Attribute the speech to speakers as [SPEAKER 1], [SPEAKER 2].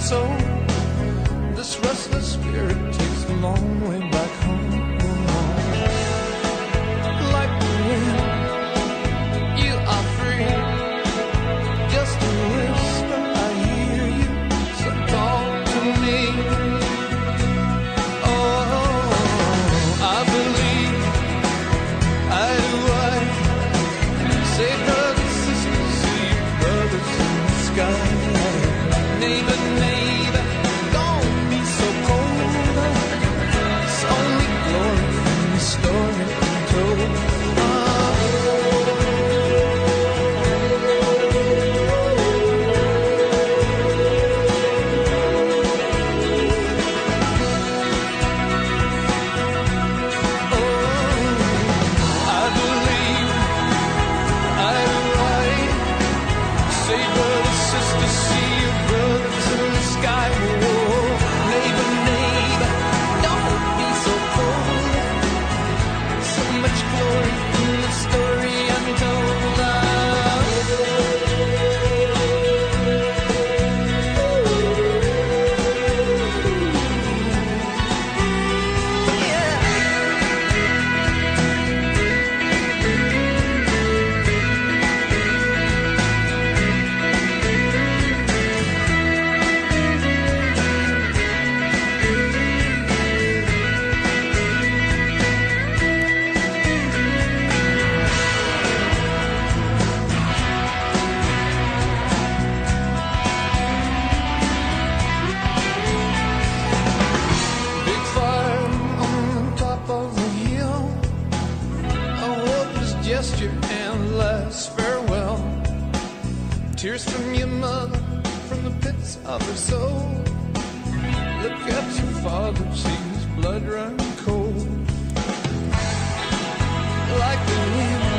[SPEAKER 1] soul. This restless spirit takes a long way back home. Like the wind, you are free. Just a whisper, I hear you, so talk to me. Oh, I believe, I do, I say brothers, sisters, see you, brothers in the sky. Neighbor, neighbor, don't be so cold. It's only glory from the story told. I believe, I do, right. Say brothers, sisters, see you, brothers in the sky. Oh, neighbor, neighbor, don't be so cold. So much glory in the story I'm told. Big fire on top of the hill, a hopeless gesture and last farewell. Tears from your mother, from the pits of her soul. Look at your father, see his blood run cold. Like the wind,